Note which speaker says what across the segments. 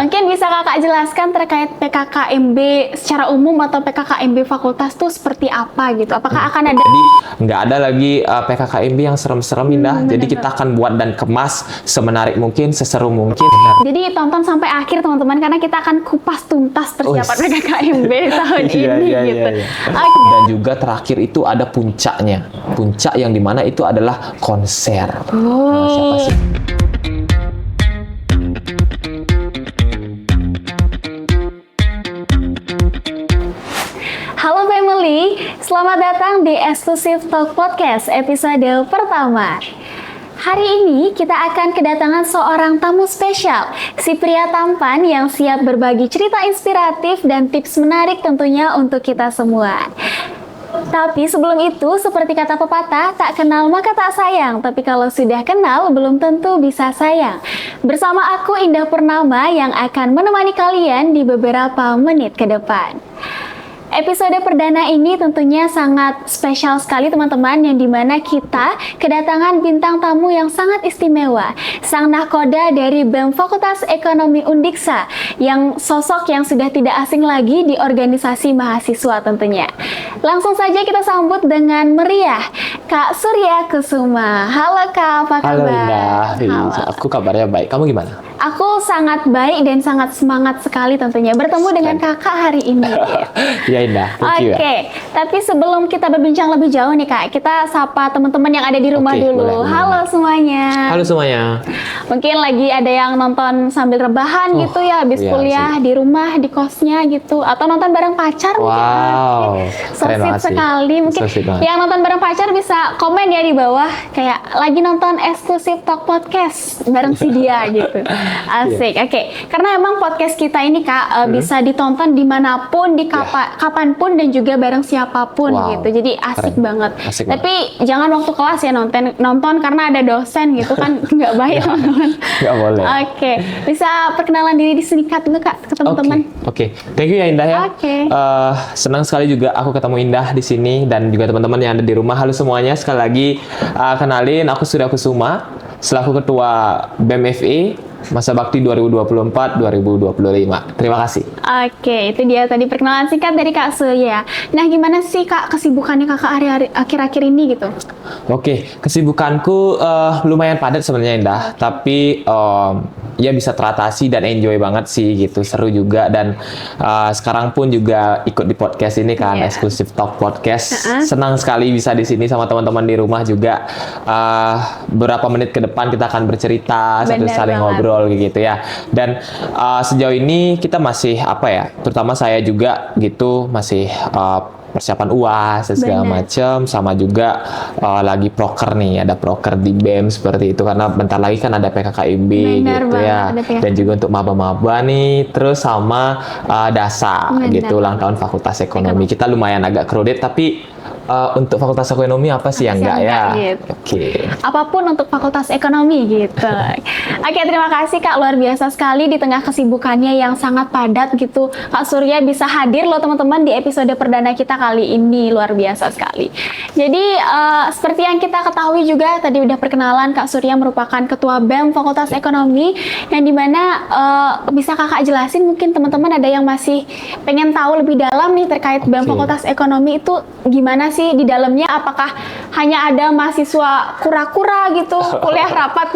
Speaker 1: Mungkin bisa kakak jelaskan terkait PKKMB secara umum atau PKKMB fakultas tuh seperti apa gitu? Apakah akan ada?
Speaker 2: Jadi nggak ada lagi PKKMB yang serem-serem Indah. Jadi kita akan buat dan kemas semenarik mungkin, seseru mungkin.
Speaker 1: Jadi tonton sampai akhir teman-teman, karena kita akan kupas tuntas persiapan PKKMB tahun ini gitu.
Speaker 2: Dan juga terakhir itu ada puncaknya. Puncak yang dimana itu adalah konser. Nah, siapa sih?
Speaker 1: Halo family, selamat datang di Exclusive Talk Podcast episode pertama. Hari ini kita akan kedatangan seorang tamu spesial, si pria tampan yang siap berbagi cerita inspiratif dan tips menarik tentunya untuk kita semua. Tapi sebelum itu, seperti kata pepatah, tak kenal maka tak sayang. Tapi kalau sudah kenal, belum tentu bisa sayang. Bersama aku Indah Purnama yang akan menemani kalian di beberapa menit ke depan. Episode perdana ini tentunya sangat spesial sekali teman-teman, yang dimana kita kedatangan bintang tamu yang sangat istimewa, sang nahkoda dari BEM Fakultas Ekonomi Undiksa, yang sosok yang sudah tidak asing lagi di organisasi mahasiswa tentunya. Langsung saja kita sambut dengan meriah Kak Surya Kusuma. Halo Kak, apa kabar?
Speaker 2: Halo Indah,
Speaker 1: Halo.
Speaker 2: aku kabarnya baik. Kamu gimana?
Speaker 1: Aku sangat baik dan sangat semangat sekali tentunya bertemu dengan kakak hari ini.
Speaker 2: Ya Indah, thank you.
Speaker 1: Oke, tapi sebelum kita berbincang lebih jauh nih Kak, kita sapa teman-teman yang ada di rumah dulu.
Speaker 2: Boleh.
Speaker 1: Halo semuanya.
Speaker 2: Halo semuanya.
Speaker 1: Mungkin lagi ada yang nonton sambil rebahan gitu ya, habis
Speaker 2: iya
Speaker 1: kuliah
Speaker 2: sih.
Speaker 1: di rumah, di kosnya gitu, atau nonton bareng pacar mungkin.
Speaker 2: Wow,
Speaker 1: So
Speaker 2: keren
Speaker 1: sweet
Speaker 2: banget sih.
Speaker 1: sekali. Mungkin
Speaker 2: So sweet banget.
Speaker 1: yang nonton bareng pacar bisa komen ya di bawah, kayak lagi nonton Exclusive Talk Podcast bareng si dia gitu. Asik. Oke. Karena emang podcast kita ini Kak bisa ditonton dimanapun, di kapanpun, dan juga bareng siapapun gitu. Jadi asik
Speaker 2: Keren.
Speaker 1: banget.
Speaker 2: Asik
Speaker 1: Tapi jangan waktu kelas ya nonton karena ada dosen gitu kan, nggak baik teman-teman.
Speaker 2: Nggak boleh.
Speaker 1: Oke. Bisa perkenalan diri disingkat dulu Kak ke teman-teman.
Speaker 2: Oke. Thank you ya Indah ya.
Speaker 1: Oke.
Speaker 2: Senang sekali juga aku ketemu Indah di sini dan juga teman-teman yang ada di rumah. Halo semuanya, sekali lagi kenalin, aku Surya Kusuma selaku Ketua BEM FE Masa Bakti 2024-2025. Terima kasih.
Speaker 1: Oke, itu dia tadi perkenalan singkat dari Kak Surya. Nah, gimana sih Kak kesibukannya Kakak hari-hari akhir-akhir ini gitu?
Speaker 2: Oke, kesibukanku lumayan padat sebenarnya Indah, tapi ya bisa teratasi dan enjoy banget sih gitu, seru juga. Dan sekarang pun juga ikut di podcast ini kan, Exclusive Talk Podcast. Senang sekali bisa di sini sama teman-teman di rumah juga. Beberapa menit ke depan kita akan bercerita, sambil saling ngobrol gitu ya. Dan sejauh ini kita masih terutama saya juga gitu, masih persiapan UAS dan segala macam, sama juga lagi proker nih, ada proker di BEM seperti itu, karena bentar lagi kan ada PKKMB gitu ya, dan juga untuk maba-maba nih, terus sama DASA gitu, ulang tahun Fakultas Ekonomi. Kita lumayan agak crowded, tapi untuk Fakultas Ekonomi apa sih yang enggak ya?
Speaker 1: Gitu.
Speaker 2: Oke.
Speaker 1: Apapun untuk Fakultas Ekonomi gitu. Oke, terima kasih Kak, luar biasa sekali di tengah kesibukannya yang sangat padat gitu. Kak Surya bisa hadir loh teman-teman di episode perdana kita kali ini, luar biasa sekali. Jadi seperti yang kita ketahui juga tadi udah perkenalan, Kak Surya merupakan Ketua BEM Fakultas Ekonomi, yang dimana bisa Kakak jelasin, mungkin teman-teman ada yang masih pengen tahu lebih dalam nih terkait BEM Fakultas Ekonomi itu gimana sih di dalamnya, apakah hanya ada mahasiswa kura-kura gitu, kuliah rapat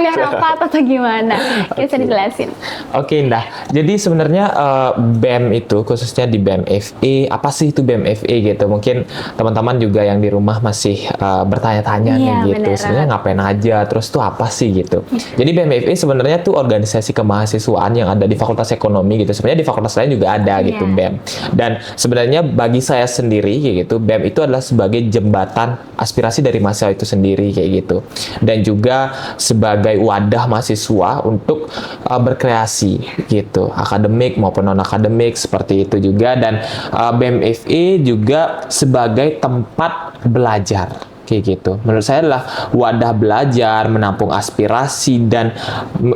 Speaker 1: atau gimana? Bisa dijelasin.
Speaker 2: Oke Indah, jadi sebenarnya BEM itu khususnya di BEM FE, apa sih itu BEM FE gitu? Mungkin teman-teman juga yang di rumah masih bertanya-tanya nih gitu, sebenarnya ngapain aja, terus tuh apa sih gitu. Jadi BEM FE sebenarnya tuh organisasi kemahasiswaan yang ada di Fakultas Ekonomi gitu. Sebenarnya di fakultas lain juga ada gitu BEM. Dan sebenarnya bagi saya sendiri kayak gitu, BEM itu adalah sebagai jembatan aspirasi dari mahasiswa itu sendiri kayak gitu, dan juga sebagai wadah mahasiswa untuk berkreasi gitu, akademik maupun non akademik seperti itu juga. Dan BEM FE juga sebagai tempat belajar kayak gitu. Menurut saya adalah wadah belajar, menampung aspirasi dan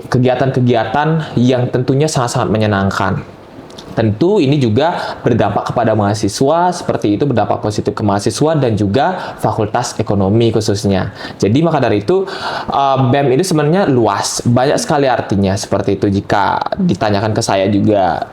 Speaker 2: kegiatan-kegiatan yang tentunya sangat-sangat menyenangkan Tentu ini juga berdampak kepada mahasiswa, seperti itu berdampak positif ke mahasiswa dan juga fakultas ekonomi khususnya. Jadi maka dari itu BEM ini sebenarnya luas, banyak sekali artinya seperti itu jika ditanyakan ke saya juga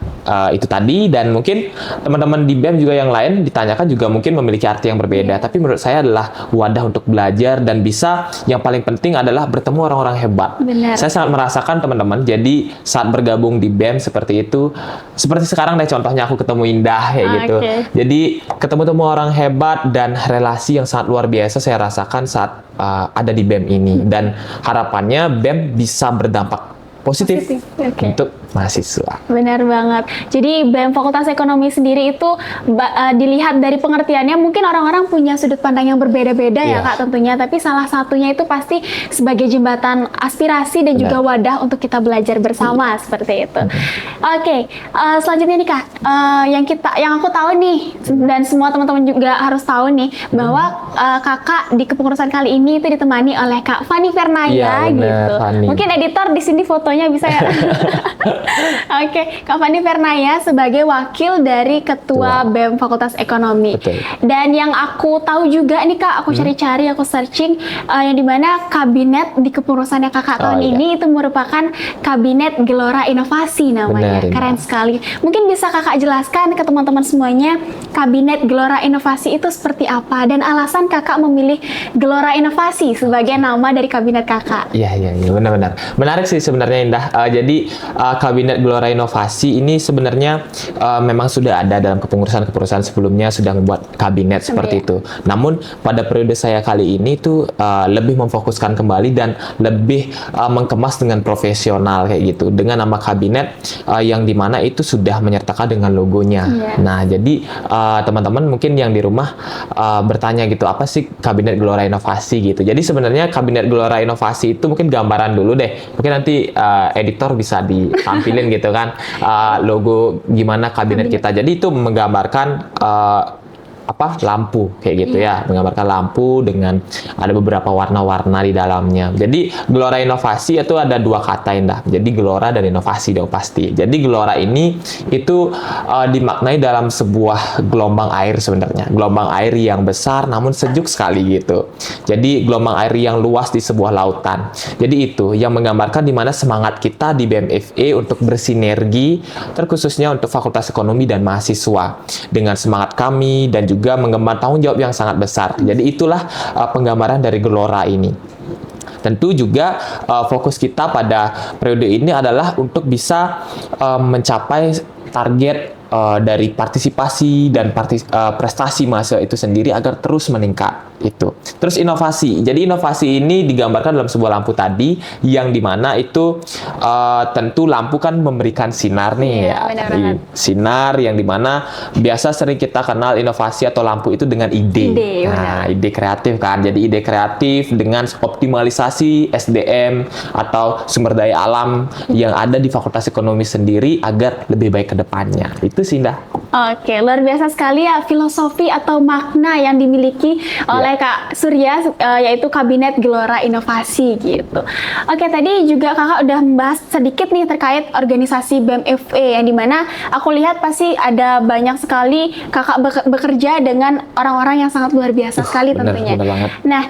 Speaker 2: itu tadi, dan mungkin teman-teman di BEM juga yang lain ditanyakan juga mungkin memiliki arti yang berbeda. Tapi menurut saya adalah wadah untuk belajar dan bisa yang paling penting adalah bertemu orang-orang hebat.
Speaker 1: Benar.
Speaker 2: Saya sangat merasakan teman-teman, jadi saat bergabung di BEM seperti itu, seperti sekarang deh contohnya aku ketemu Indah kayak gitu. Jadi ketemu-temu orang hebat dan relasi yang sangat luar biasa saya rasakan saat ada di BEM ini, dan harapannya BEM bisa berdampak positif. Untuk mahasiswa.
Speaker 1: Benar banget. Jadi BEM Fakultas Ekonomi sendiri itu dilihat dari pengertiannya mungkin orang-orang punya sudut pandang yang berbeda-beda ya Kak tentunya, tapi salah satunya itu pasti sebagai jembatan aspirasi dan juga wadah untuk kita belajar bersama seperti itu. Oke, selanjutnya nih Kak, yang aku tahu nih dan semua teman-teman juga harus tahu nih bahwa Kakak di kepengurusan kali ini itu ditemani oleh Kak Fani Fernaya gitu. Fanny. Mungkin editor di sini fotonya bisa ya. Oke, Kak Fani Fernaya sebagai wakil dari Ketua BEM Fakultas Ekonomi.
Speaker 2: Betul.
Speaker 1: Dan yang aku tahu juga nih Kak, aku cari-cari, aku searching yang dimana kabinet di kepengurusannya Kakak tahun ini itu merupakan Kabinet Gelora Inovasi namanya.
Speaker 2: Benar,
Speaker 1: keren sekali. Mungkin bisa Kakak jelaskan ke teman-teman semuanya Kabinet Gelora Inovasi itu seperti apa dan alasan Kakak memilih Gelora Inovasi sebagai nama dari kabinet Kakak.
Speaker 2: Iya, benar-benar. Menarik sih sebenarnya Indah. Jadi Kabinet Gelora Inovasi ini sebenarnya memang sudah ada dalam kepengurusan sebelumnya sudah membuat kabinet seperti itu. Namun pada periode saya kali ini tuh lebih memfokuskan kembali dan lebih mengemas dengan profesional kayak gitu dengan nama kabinet yang dimana itu sudah menyertakan dengan logonya. Nah jadi teman-teman mungkin yang di rumah bertanya gitu, apa sih Kabinet Gelora Inovasi gitu. Jadi sebenarnya Kabinet Gelora Inovasi itu mungkin gambaran dulu deh. Mungkin nanti editor bisa ditampilin gitu kan logo gimana kabinet kita. Jadi itu menggambarkan lampu kayak gitu ya, menggambarkan lampu dengan ada beberapa warna-warna di dalamnya. Jadi Gelora Inovasi itu ada dua kata Indah. Jadi gelora dan inovasi dong pasti. Jadi gelora ini itu dimaknai dalam sebuah gelombang air sebenarnya. Gelombang air yang besar namun sejuk sekali gitu. Jadi gelombang air yang luas di sebuah lautan. Jadi itu yang menggambarkan di mana semangat kita di BMFE untuk bersinergi, terkhususnya untuk Fakultas Ekonomi dan mahasiswa dengan semangat kami dan juga menggemban tanggung jawab yang sangat besar. Jadi itulah penggambaran dari gelora ini. Tentu juga fokus kita pada periode ini adalah untuk bisa mencapai target dari partisipasi dan prestasi mahasiswa itu sendiri agar terus meningkat itu. Terus inovasi. Jadi inovasi ini digambarkan dalam sebuah lampu tadi yang dimana itu tentu lampu kan memberikan sinar nih sinar yang dimana biasa sering kita kenal inovasi atau lampu itu dengan ide. Ide kreatif kan. Jadi ide kreatif dengan optimalisasi SDM atau sumber daya alam yang ada di Fakultas Ekonomi sendiri agar lebih baik ke depannya. Itu sih Indah.
Speaker 1: Oke, luar biasa sekali ya filosofi atau makna yang dimiliki oleh Kak Surya yaitu Kabinet Gelora Inovasi gitu. Oke, tadi juga Kakak udah membahas sedikit nih terkait organisasi BMFE yang dimana aku lihat pasti ada banyak sekali Kakak bekerja dengan orang-orang yang sangat luar biasa sekali tentunya.
Speaker 2: Bener banget.
Speaker 1: Nah,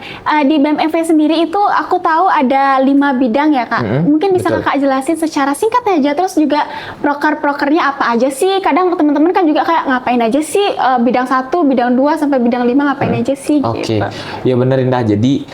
Speaker 1: di BMFE sendiri itu aku tahu ada 5 bidang ya Kak. Mungkin bisa Kakak jelasin secara singkat aja, terus juga proker-prokernya apa aja sih? Kadang teman-teman kan juga kayak ngapain aja sih bidang 1, bidang 2 sampai bidang 5 ngapain aja sih gitu.
Speaker 2: Ya benar Indah. Jadi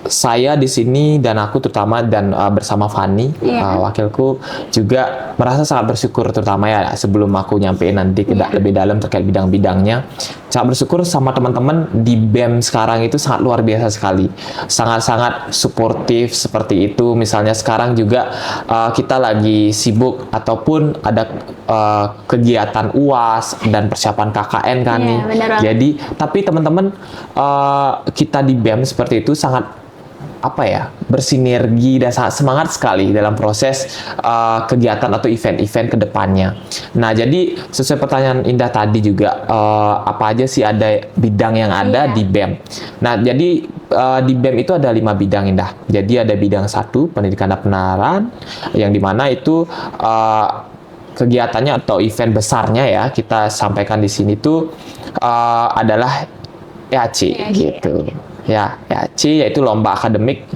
Speaker 2: saya di sini dan aku terutama dan bersama Fani wakilku juga merasa sangat bersyukur, terutama ya sebelum aku nyampein nanti lebih dalam terkait bidang-bidangnya. Sangat bersyukur sama teman-teman di BEM sekarang itu sangat luar biasa sekali. Sangat-sangat suportif seperti itu. Misalnya sekarang juga kita lagi sibuk ataupun ada kegiatan UAS dan persiapan KKN kan nih. Jadi tapi teman-teman kita di BEM seperti itu sangat bersinergi dan sangat semangat sekali dalam proses kegiatan atau event-event ke depannya. Nah, jadi sesuai pertanyaan Indah tadi juga apa aja sih ada bidang yang ada di BEM. Nah, jadi di BEM itu ada 5 bidang Indah. Jadi ada bidang 1 pendidikan dan penerapan yang dimana itu kegiatannya atau event besarnya ya kita sampaikan di sini tuh adalah EAC gitu. Ya, EAC yaitu lomba akademik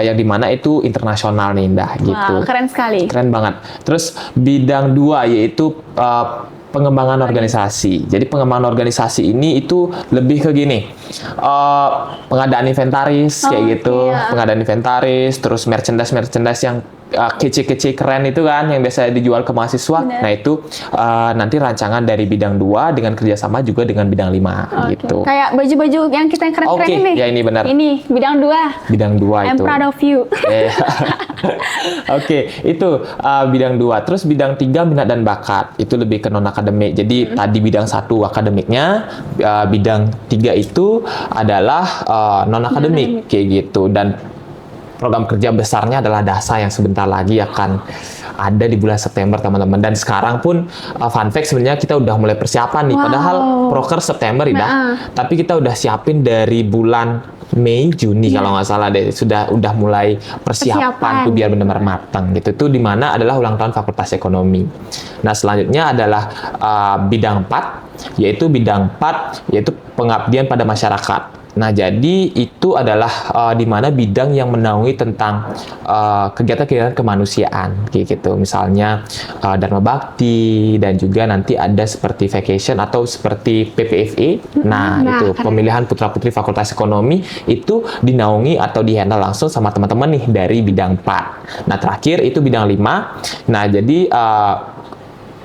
Speaker 2: yang dimana itu internasional nih Indah gitu.
Speaker 1: Wow, keren sekali.
Speaker 2: Keren banget. Terus bidang 2 yaitu pengembangan organisasi. Jadi pengembangan organisasi ini itu lebih ke gini, pengadaan inventaris kayak gitu, pengadaan inventaris, terus merchandise yang kece-kece keren itu kan yang biasa dijual ke mahasiswa.
Speaker 1: Bener.
Speaker 2: Nah itu nanti rancangan dari bidang 2 dengan kerjasama juga dengan bidang 5 gitu.
Speaker 1: Kayak baju-baju yang kita keren-keren
Speaker 2: Oke,
Speaker 1: ini.
Speaker 2: ya ini benar.
Speaker 1: Ini bidang 2.
Speaker 2: Bidang 2
Speaker 1: I'm
Speaker 2: itu.
Speaker 1: proud of you.
Speaker 2: Oke, itu bidang 2. Terus bidang 3 minat dan bakat. Itu lebih ke non akademik. Jadi tadi bidang 1 akademiknya, bidang 3 itu adalah non akademik kayak gitu. Dan program kerja besarnya adalah DASA yang sebentar lagi akan ada di bulan September teman-teman. Dan sekarang pun fun fact sebenarnya kita udah mulai persiapan nih.
Speaker 1: Wow.
Speaker 2: Padahal proker September ya. Tapi kita udah siapin dari bulan Mei, Juni kalau nggak salah deh. Udah mulai persiapan tuh biar benar-benar matang gitu. Itu dimana adalah ulang tahun Fakultas Ekonomi. Nah selanjutnya adalah bidang 4 yaitu pengabdian pada masyarakat. Nah, jadi itu adalah di mana bidang yang menaungi tentang kegiatan-kegiatan kemanusiaan, kayak gitu. Misalnya Dharma Bakti dan juga nanti ada seperti vacation atau seperti PPFE. Nah, itu pemilihan putra-putri Fakultas Ekonomi itu dinaungi atau dihandle langsung sama teman-teman nih dari bidang 4. Nah, terakhir itu bidang 5. Nah, jadi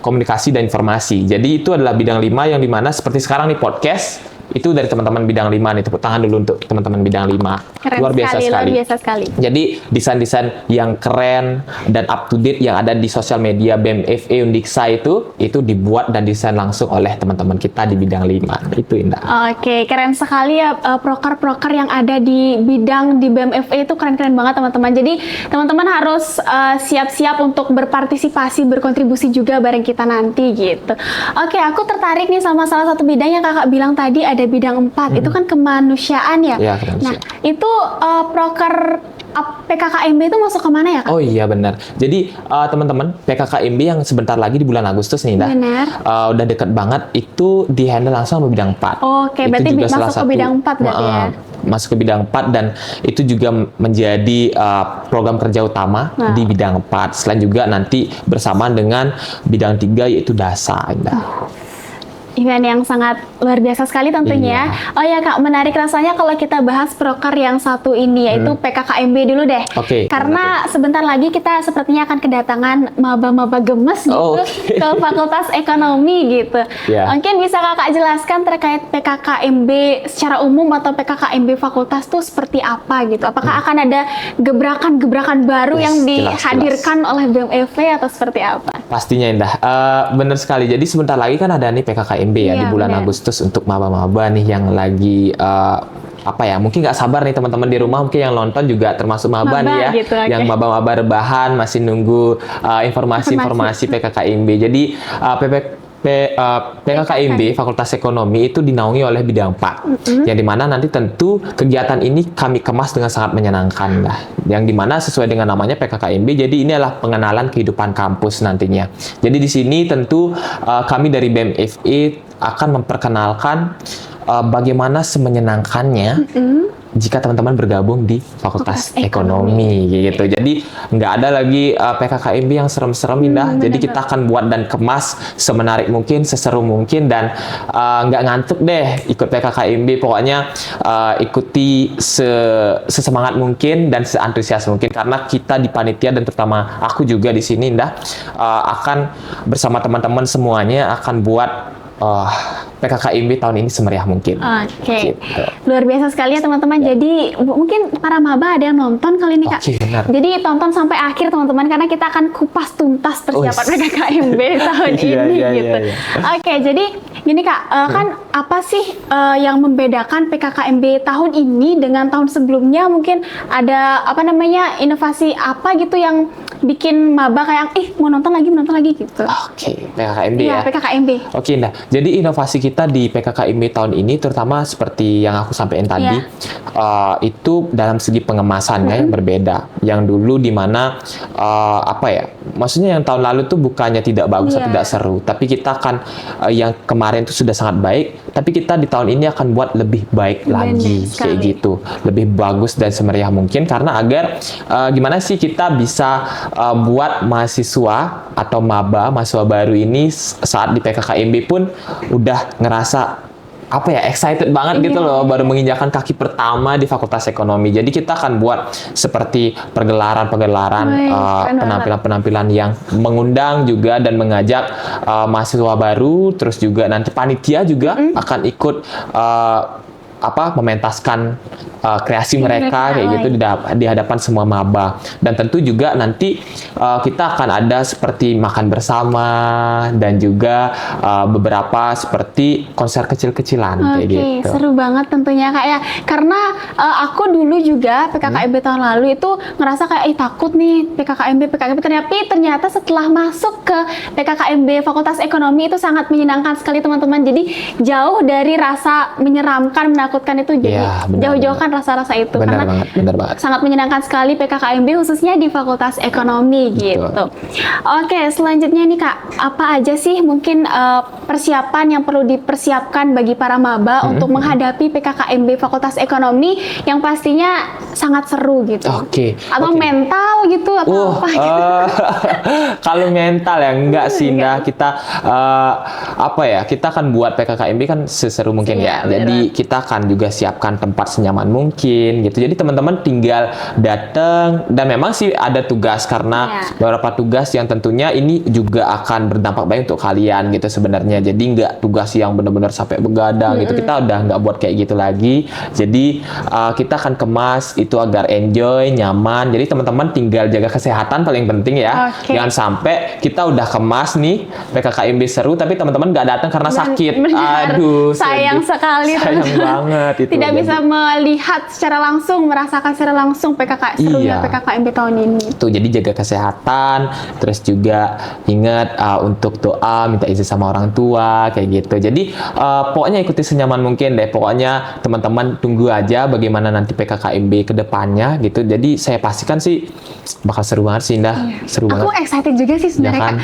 Speaker 2: komunikasi dan informasi. Jadi itu adalah bidang 5 yang dimana seperti sekarang nih podcast. Itu dari teman-teman bidang 5 nih, tepuk tangan dulu untuk teman-teman bidang 5.
Speaker 1: Keren
Speaker 2: luar biasa sekali.
Speaker 1: Luar biasa sekali.
Speaker 2: Jadi desain-desain yang keren dan up to date yang ada di sosial media BEM FE Undiksa itu dibuat dan desain langsung oleh teman-teman kita di bidang 5. Itu Indah.
Speaker 1: Oke, keren sekali ya proker-proker yang ada di bidang di BEM FE itu keren-keren banget teman-teman. Jadi teman-teman harus siap-siap untuk berpartisipasi, berkontribusi juga bareng kita nanti gitu. Oke, aku tertarik nih sama salah satu bidang yang kakak bilang tadi ada bidang 4, itu kan kemanusiaan ya?
Speaker 2: Ya, kemanusiaan.
Speaker 1: Nah, itu proker PKKMB itu masuk ke mana ya, Kak?
Speaker 2: Oh iya benar. Jadi teman-teman PKKMB yang sebentar lagi di bulan Agustus nih, Dah.
Speaker 1: Benar.
Speaker 2: Udah deket banget itu di-handle langsung sama bidang 4.
Speaker 1: Oke,
Speaker 2: Itu
Speaker 1: berarti
Speaker 2: juga
Speaker 1: masuk ke bidang 4 berarti ya?
Speaker 2: Masuk ke bidang 4 dan itu juga menjadi program kerja utama di bidang 4. Selain juga nanti bersamaan dengan bidang 3 yaitu DASA, Indah.
Speaker 1: Event yang sangat luar biasa sekali tentunya. Oh ya Kak, menarik rasanya kalau kita bahas proker yang satu ini yaitu PKKMB dulu deh.
Speaker 2: Oke.
Speaker 1: Karena sebentar lagi kita sepertinya akan kedatangan maba-maba gemes gitu ke Fakultas Ekonomi gitu. Mungkin bisa Kakak jelaskan terkait PKKMB secara umum atau PKKMB fakultas tuh seperti apa gitu. Apakah akan ada gebrakan-gebrakan baru yang dihadirkan oleh BEM FE atau seperti apa?
Speaker 2: Pastinya Indah. Benar sekali. Jadi sebentar lagi kan ada nih PKKMB ya di bulan Agustus untuk maba-maba nih yang lagi mungkin nggak sabar nih teman-teman di rumah, mungkin yang nonton juga termasuk maba nih ya, gitu, yang maba-maba rebahan masih nunggu informasi-informasi PKKMB. Jadi PKKMB Fakultas Ekonomi itu dinaungi oleh bidang 4 yang dimana nanti tentu kegiatan ini kami kemas dengan sangat menyenangkan lah, yang dimana sesuai dengan namanya PKKMB, jadi ini adalah pengenalan kehidupan kampus nantinya. Jadi di sini tentu kami dari BEM FE akan memperkenalkan bagaimana semenyenangkannya jika teman-teman bergabung di Fakultas Ekonomi gitu. Jadi nggak ada lagi PKKMB yang serem-serem, Indah. Jadi kita akan buat dan kemas semenarik mungkin, seseru mungkin, dan nggak ngantuk deh ikut PKKMB. Pokoknya ikuti sesemangat mungkin dan seantusias mungkin, karena kita di panitia dan terutama aku juga di sini, Indah, akan bersama teman-teman semuanya akan buat PKKMB tahun ini semeriah mungkin.
Speaker 1: Oke. Gitu. Luar biasa sekali ya teman-teman. Jadi mungkin para maba ada yang nonton kali ini Kak.
Speaker 2: Benar.
Speaker 1: Jadi tonton sampai akhir teman-teman, karena kita akan kupas tuntas persiapan PKKMB tahun ini gitu. Oke, jadi Gini Kak, kan apa sih yang membedakan PKKMB tahun ini dengan tahun sebelumnya? Mungkin ada apa namanya inovasi apa gitu yang bikin maba kayak mau nonton lagi gitu.
Speaker 2: Oke, PKKMB
Speaker 1: Iya,
Speaker 2: ya.
Speaker 1: PKKMB.
Speaker 2: Oke, nah, jadi inovasi kita di PKKMB tahun ini, terutama seperti yang aku sampaikan tadi, itu dalam segi pengemasannya yang berbeda. Yang dulu di mana apa ya? Maksudnya yang tahun lalu tuh bukannya tidak bagus atau tidak seru, tapi kita akan yang kemarin itu sudah sangat baik, tapi kita di tahun ini akan buat lebih baik lagi kayak gitu, lebih bagus dan semeriah mungkin karena agar gimana sih kita bisa buat mahasiswa atau maba mahasiswa baru ini saat di PKKMB pun udah ngerasa apa ya, excited banget gitu loh, baru menginjakan kaki pertama di Fakultas Ekonomi. Jadi kita akan buat seperti pergelaran-pergelaran, penampilan-penampilan yang mengundang juga dan mengajak mahasiswa baru, terus juga nanti panitia juga akan ikut mementaskan kreasi mereka kayak gitu di hadapan semua maba. Dan tentu juga nanti kita akan ada seperti makan bersama dan juga beberapa seperti konser kecil-kecilan kayak gitu.
Speaker 1: Seru banget tentunya Kak ya. Karena aku dulu juga PKKMB tahun lalu itu ngerasa kayak takut nih PKKMB. Tapi ternyata setelah masuk ke PKKMB Fakultas Ekonomi itu sangat menyenangkan sekali teman-teman. Jadi jauh dari rasa menyeramkan, menakutkan itu, jadi jauh-jauhkan rasa-rasa itu.
Speaker 2: Benar
Speaker 1: karena
Speaker 2: banget.
Speaker 1: Sangat menyenangkan sekali PKKMB khususnya di Fakultas Ekonomi gitu. Oke, selanjutnya nih Kak, apa aja sih mungkin persiapan yang perlu dipersiapkan bagi para maba untuk menghadapi PKKMB Fakultas Ekonomi yang pastinya sangat seru gitu. Atau mental gitu atau apa gitu.
Speaker 2: Kalau mental ya enggak sih, kita kita akan buat PKKMB kan seseru mungkin ya. Jadi kita akan juga siapkan tempat senyaman mungkin gitu. Jadi teman-teman tinggal datang, dan memang sih ada tugas karena beberapa tugas yang tentunya ini juga akan berdampak baik untuk kalian gitu sebenarnya. Jadi nggak tugas yang benar-benar sampai begadang gitu. Kita udah nggak buat kayak gitu lagi. Jadi kita akan kemas itu agar enjoy, nyaman. Jadi teman-teman tinggal jaga kesehatan paling penting ya. Jangan sampai kita udah kemas nih PKKMB seru tapi teman-teman nggak datang karena sakit. Aduh,
Speaker 1: sayang sekali.
Speaker 2: Sayang banget itu.
Speaker 1: Tidak bisa melihat secara langsung, merasakan secara langsung serunya PKKMB tahun ini.
Speaker 2: Tuh, jadi jaga kesehatan, terus juga ingat untuk doa, minta izin sama orang tua kayak gitu. Jadi pokoknya ikuti senyaman mungkin deh. Pokoknya teman-teman tunggu aja bagaimana nanti PKKMB ke depannya gitu. Jadi saya pastikan sih bakal seru banget sih, Indah. Seru banget.
Speaker 1: Aku excited juga sih sebenarnya.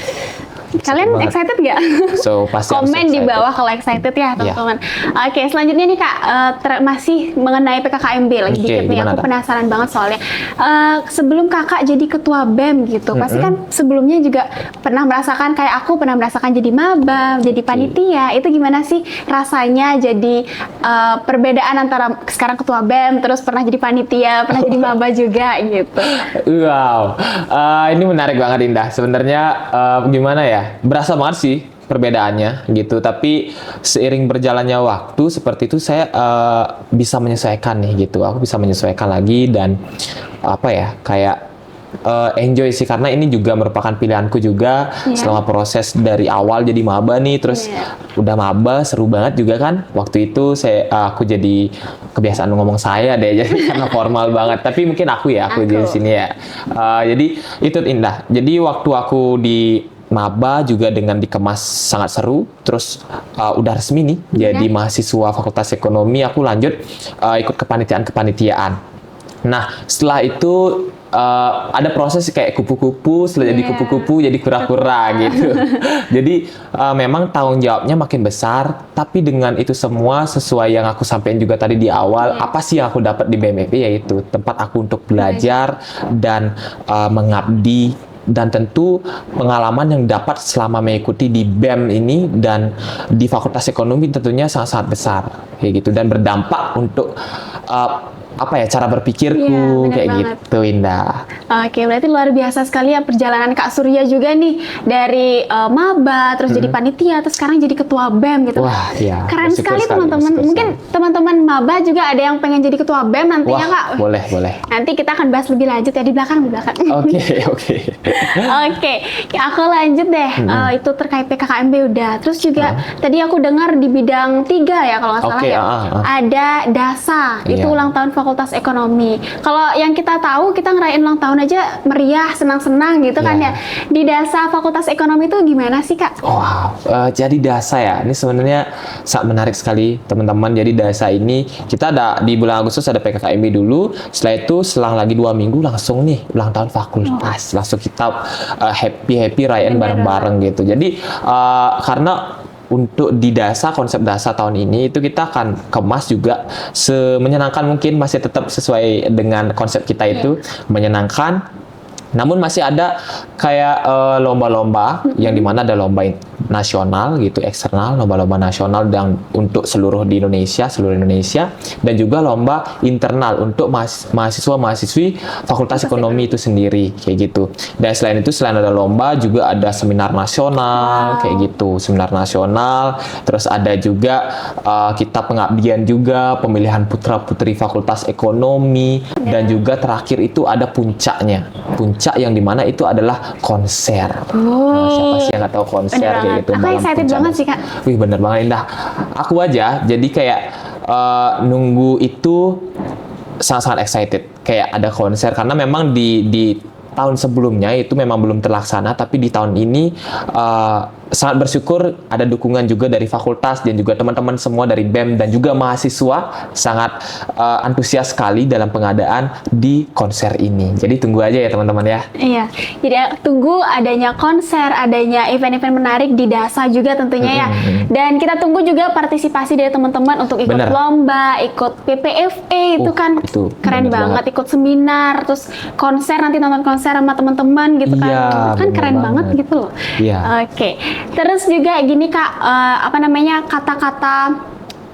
Speaker 1: Kalian excited nggak?
Speaker 2: Pasti
Speaker 1: komen di bawah kalau excited ya teman-teman. Oke, selanjutnya nih Kak, masih mengenai PKKMB lagi dikit nih. Aku penasaran banget soalnya. Sebelum Kakak jadi ketua BEM gitu, pasti kan sebelumnya juga pernah merasakan kayak aku pernah merasakan jadi maba, jadi panitia. Itu gimana sih rasanya jadi perbedaan antara sekarang ketua BEM terus pernah jadi panitia, pernah jadi maba juga gitu.
Speaker 2: Wow, ini menarik banget Indah. Sebenarnya gimana ya? Berasa banget sih perbedaannya gitu, tapi seiring berjalannya waktu seperti itu saya bisa menyesuaikan nih gitu. Aku bisa menyesuaikan lagi dan kayak enjoy sih, karena ini juga merupakan pilihanku juga selama proses dari awal jadi maba nih, terus udah maba seru banget juga kan. Waktu itu aku jadi kebiasaan ngomong saya deh, jadi karena formal banget. Tapi mungkin aku di sini ya. Jadi itu Indah. Jadi waktu aku di maba juga dengan dikemas sangat seru, terus udah resmi nih jadi mahasiswa Fakultas Ekonomi, aku lanjut ikut kepanitiaan. Nah, setelah itu ada proses kayak kupu-kupu, setelah jadi kupu-kupu jadi kura-kura gitu. Jadi memang tanggung jawabnya makin besar, tapi dengan itu semua sesuai yang aku sampaikan juga tadi di awal, apa sih yang aku dapat di BMFI, yaitu tempat aku untuk belajar dan mengabdi, dan tentu pengalaman yang dapat selama mengikuti di BEM ini dan di Fakultas Ekonomi tentunya sangat-sangat besar kayak gitu, dan berdampak untuk apa ya, cara berpikirku
Speaker 1: Iya, benar
Speaker 2: kayak
Speaker 1: banget.
Speaker 2: gitu, Indah.
Speaker 1: Oke, berarti luar biasa sekali ya perjalanan Kak Surya juga nih dari maba, terus jadi panitia, terus sekarang jadi ketua BEM gitu.
Speaker 2: Wah, iya.
Speaker 1: Keren
Speaker 2: Bersyukur
Speaker 1: sekali
Speaker 2: sekali,
Speaker 1: teman-teman.
Speaker 2: bersyukur
Speaker 1: Mungkin teman-teman maba juga ada yang pengen jadi ketua BEM nantinya
Speaker 2: Wah,
Speaker 1: Kak.
Speaker 2: boleh, boleh.
Speaker 1: Nanti kita akan bahas lebih lanjut ya di belakang, di belakang.
Speaker 2: Oke, oke.
Speaker 1: Oke, ya, aku lanjut deh. Itu terkait PKKMB udah. Terus juga tadi aku dengar di bidang 3 ya kalau nggak salah
Speaker 2: Oke,
Speaker 1: ya. Ada DASA, itu
Speaker 2: Iya.
Speaker 1: ulang tahun Fakultas Ekonomi. Kalau yang kita tahu, kita ngerayain ulang tahun aja meriah, senang-senang gitu kan
Speaker 2: Iya.
Speaker 1: ya. Di DASA Fakultas Ekonomi itu gimana sih Kak?
Speaker 2: Wow, jadi DASA ya, ini sebenarnya sangat menarik sekali teman-teman. Jadi DASA ini kita ada di bulan Agustus ada PKKMB dulu, setelah itu selang lagi 2 minggu langsung nih ulang tahun fakultas, langsung kita happy rayain
Speaker 1: Bener.
Speaker 2: bareng-bareng gitu. Jadi karena untuk di DASA, konsep DASA tahun ini itu kita akan kemas juga semenyenangkan mungkin, masih tetap sesuai dengan konsep kita itu menyenangkan. Namun masih ada kayak lomba-lomba yang dimana ada lomba nasional gitu, eksternal, lomba-lomba nasional dan untuk seluruh Indonesia, dan juga lomba internal untuk mahasiswa-mahasiswi Fakultas Ekonomi itu sendiri kayak gitu. Dan selain itu, selain ada lomba juga ada seminar nasional kayak gitu, seminar nasional. Terus ada juga kita pengabdian juga, pemilihan putra-putri Fakultas Ekonomi, dan juga terakhir itu ada puncak yang dimana itu adalah konser. Nah, siapa sih yang nggak tahu konser
Speaker 1: Bener
Speaker 2: kayak
Speaker 1: banget.
Speaker 2: gitu?
Speaker 1: Aku
Speaker 2: malam
Speaker 1: excited
Speaker 2: puncak.
Speaker 1: banget sih, Kak.
Speaker 2: Wih, bener banget, Indah. Aku aja jadi kayak nunggu itu sangat-sangat excited. Kayak ada konser karena memang di tahun sebelumnya itu memang belum terlaksana, tapi di tahun ini sangat bersyukur ada dukungan juga dari fakultas dan juga teman-teman semua dari BEM dan juga mahasiswa sangat antusias sekali dalam pengadaan di konser ini. Jadi tunggu aja ya teman-teman ya.
Speaker 1: Iya, jadi tunggu adanya konser, adanya event-event menarik di DASA juga tentunya ya. Dan kita tunggu juga partisipasi dari teman-teman untuk ikut
Speaker 2: Bener.
Speaker 1: lomba, ikut PPFE itu kan
Speaker 2: itu
Speaker 1: keren
Speaker 2: bener
Speaker 1: banget, ikut seminar, terus konser, nanti nonton konser sama teman-teman gitu kan.
Speaker 2: Iya,
Speaker 1: Kan
Speaker 2: bener
Speaker 1: keren banget
Speaker 2: banget.
Speaker 1: gitu loh.
Speaker 2: Iya.
Speaker 1: Oke. Terus juga gini Kak, kata-kata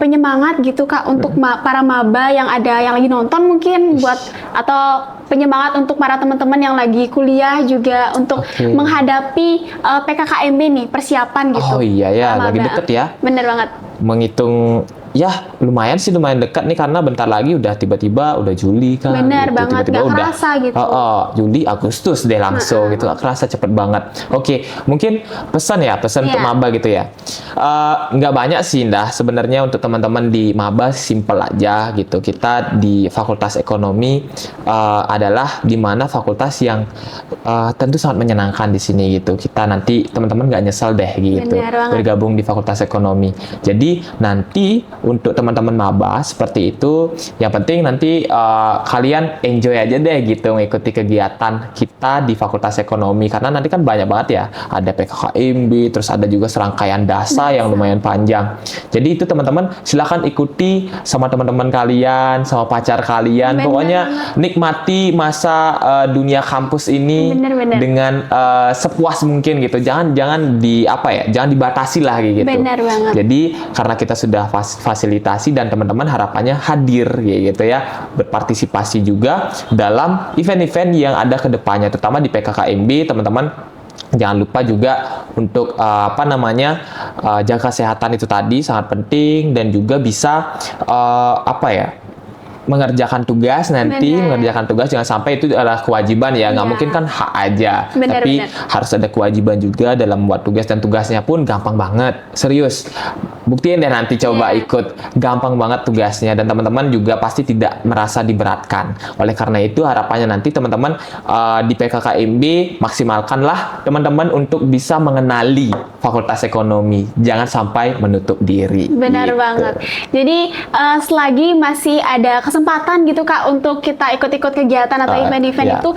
Speaker 1: penyemangat gitu Kak untuk para maba yang lagi nonton mungkin buat, atau penyemangat untuk para teman-teman yang lagi kuliah juga untuk
Speaker 2: Oke.
Speaker 1: menghadapi PKKMB nih, persiapan gitu.
Speaker 2: Oh iya ya,
Speaker 1: Para
Speaker 2: lagi
Speaker 1: maba.
Speaker 2: deket ya.
Speaker 1: Bener banget.
Speaker 2: Menghitung ya lumayan dekat nih karena bentar lagi udah tiba-tiba udah Juli kan.
Speaker 1: Bener
Speaker 2: gitu.
Speaker 1: banget,
Speaker 2: Tiba-tiba
Speaker 1: nggak
Speaker 2: udah
Speaker 1: kerasa gitu.
Speaker 2: Juli Agustus deh langsung gitu, nggak kerasa cepet banget. Oke, mungkin pesan untuk
Speaker 1: Iya.
Speaker 2: maba gitu ya. Nggak banyak sih Indah sebenarnya untuk teman-teman di maba, simple aja gitu. Kita di Fakultas Ekonomi adalah dimana fakultas yang tentu sangat menyenangkan di sini gitu. Kita nanti teman-teman nggak nyesel deh gitu
Speaker 1: Bener banget.
Speaker 2: bergabung di Fakultas Ekonomi. Jadi nanti untuk teman-teman maba seperti itu, yang penting nanti kalian enjoy aja deh gitu mengikuti kegiatan kita di Fakultas Ekonomi, karena nanti kan banyak banget ya, ada PKKMB, terus ada juga serangkaian DASA yang lumayan panjang. Jadi itu teman-teman silakan ikuti sama teman-teman kalian, sama pacar kalian,
Speaker 1: Bener
Speaker 2: pokoknya
Speaker 1: banget.
Speaker 2: nikmati masa dunia kampus ini
Speaker 1: Bener-bener.
Speaker 2: dengan sepuas mungkin gitu. Jangan dibatasi lah gitu.
Speaker 1: Bener banget.
Speaker 2: Jadi karena kita sudah fasilitasi dan teman-teman harapannya hadir gitu ya, berpartisipasi juga dalam event-event yang ada ke depannya, terutama di PKKMB teman-teman. Jangan lupa juga untuk jaga kesehatan itu tadi sangat penting, dan juga bisa mengerjakan tugas nanti,
Speaker 1: Bener.
Speaker 2: mengerjakan tugas jangan sampai itu adalah kewajiban ya, nggak
Speaker 1: Iya.
Speaker 2: mungkin kan hak aja,
Speaker 1: Bener,
Speaker 2: tapi
Speaker 1: bener.
Speaker 2: harus ada kewajiban juga dalam membuat tugas, dan tugasnya pun gampang banget, serius, buktiin deh nanti coba
Speaker 1: Iya.
Speaker 2: ikut, gampang banget tugasnya, dan teman-teman juga pasti tidak merasa diberatkan. Oleh karena itu harapannya nanti teman-teman di PKKMB maksimalkanlah teman-teman untuk bisa mengenali Fakultas Ekonomi, jangan sampai menutup diri.
Speaker 1: Benar
Speaker 2: gitu.
Speaker 1: banget. Jadi selagi masih ada kesempatan gitu Kak untuk kita ikut-ikut kegiatan atau event-event
Speaker 2: ya.
Speaker 1: itu,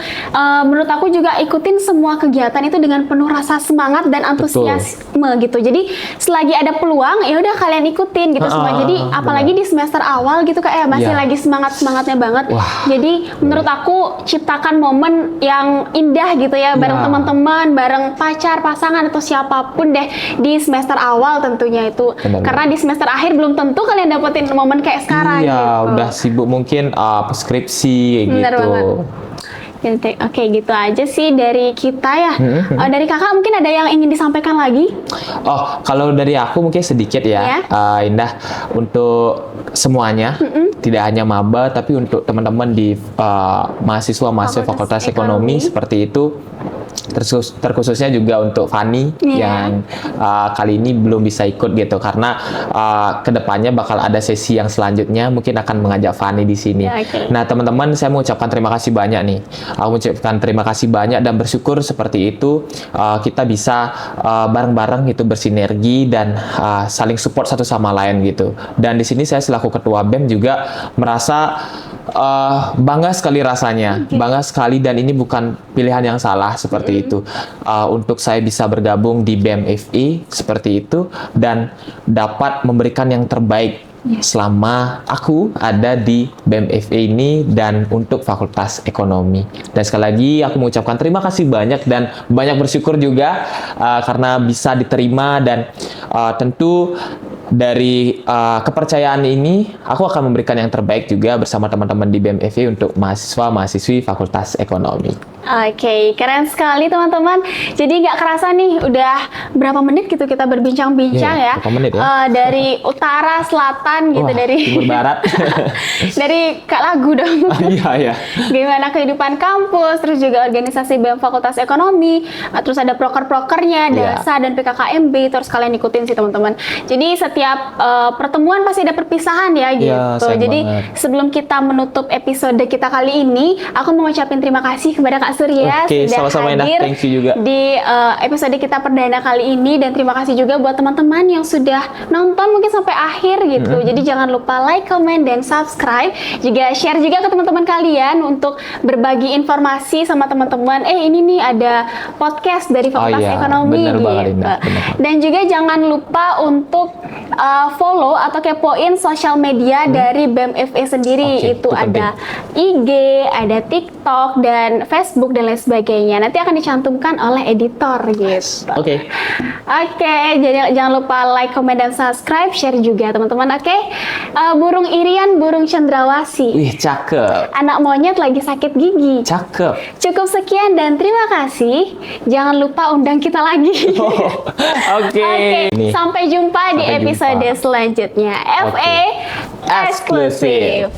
Speaker 1: menurut aku juga ikutin semua kegiatan itu dengan penuh rasa semangat dan antusiasme gitu. Jadi selagi ada peluang, ya udah kalian ikutin gitu semua. Jadi apalagi di semester awal gitu kayak masih lagi semangatnya banget. Jadi menurut aku ciptakan momen yang indah gitu ya bareng teman-teman, bareng pacar, pasangan atau siapapun deh di semester awal tentunya itu. Karena di semester akhir belum tentu kalian dapetin momen kayak sekarang gitu.
Speaker 2: Udah sibuk mungkin skripsi
Speaker 1: Bener
Speaker 2: gitu.
Speaker 1: banget. Oke, gitu aja sih dari kita ya. Dari kakak mungkin ada yang ingin disampaikan lagi?
Speaker 2: Oh, kalau dari aku mungkin sedikit ya, Indah, untuk semuanya, tidak hanya maba, tapi untuk teman-teman di mahasiswa Fakultas Ekonomi seperti itu, terkhususnya juga untuk Fani yang kali ini belum bisa ikut gitu, karena kedepannya bakal ada sesi yang selanjutnya, mungkin akan mengajak Fani di sini. Nah, teman-teman, saya mau ucapkan terima kasih banyak nih. Aku mengucapkan terima kasih banyak dan bersyukur seperti itu kita bisa bareng-bareng gitu bersinergi dan saling support satu sama lain gitu. Dan di sini saya selaku ketua BEM juga merasa bangga sekali rasanya, bangga sekali, dan ini bukan pilihan yang salah seperti itu. Untuk saya bisa bergabung di BEM FE seperti itu dan dapat memberikan yang terbaik selama aku ada di BEM FE ini dan untuk Fakultas Ekonomi. Dan sekali lagi aku mengucapkan terima kasih banyak dan banyak bersyukur juga karena bisa diterima, dan tentu dari kepercayaan ini aku akan memberikan yang terbaik juga bersama teman-teman di BEM FE untuk mahasiswa-mahasiswi Fakultas Ekonomi.
Speaker 1: Oke, keren sekali teman-teman. Jadi nggak kerasa nih udah berapa menit gitu kita berbincang-bincang ya.
Speaker 2: Berapa menit ya?
Speaker 1: Dari utara, selatan gitu, dari
Speaker 2: timur barat.
Speaker 1: dari Kak Lagu dong.
Speaker 2: Iya.
Speaker 1: Gimana kehidupan kampus, terus juga organisasi BEM Fakultas Ekonomi, terus ada proker-prokernya, DASA dan PKKMB, terus kalian ikutin sih teman-teman. Jadi setiap pertemuan pasti ada perpisahan ya gitu. Jadi sebelum kita menutup episode kita kali ini, aku mau ngucapin terima kasih kepada Kak Surya sudah
Speaker 2: sama-sama,
Speaker 1: hadir
Speaker 2: thank you juga
Speaker 1: di episode kita perdana kali ini, dan terima kasih juga buat teman-teman yang sudah nonton mungkin sampai akhir gitu. Jadi jangan lupa like, comment, dan subscribe. Juga share juga ke teman-teman kalian untuk berbagi informasi sama teman-teman. Ini nih ada podcast dari Fakultas Ekonomi gitu. Dan juga jangan lupa untuk follow atau kepoin sosial media dari BEM FE sendiri. Itu ada IG, ada TikTok, dan Facebook, dan lain sebagainya. Nanti akan dicantumkan oleh editor gitu. Oke, jadi jangan lupa like, comment, dan subscribe, share juga teman-teman. Burung Irian, burung cendrawasih.
Speaker 2: Wih, cakep.
Speaker 1: Anak monyet lagi sakit gigi.
Speaker 2: Cakep.
Speaker 1: Cukup sekian dan terima kasih. Jangan lupa undang kita lagi. Oke. Sampai jumpa di episode selanjutnya. FE Eksklusif.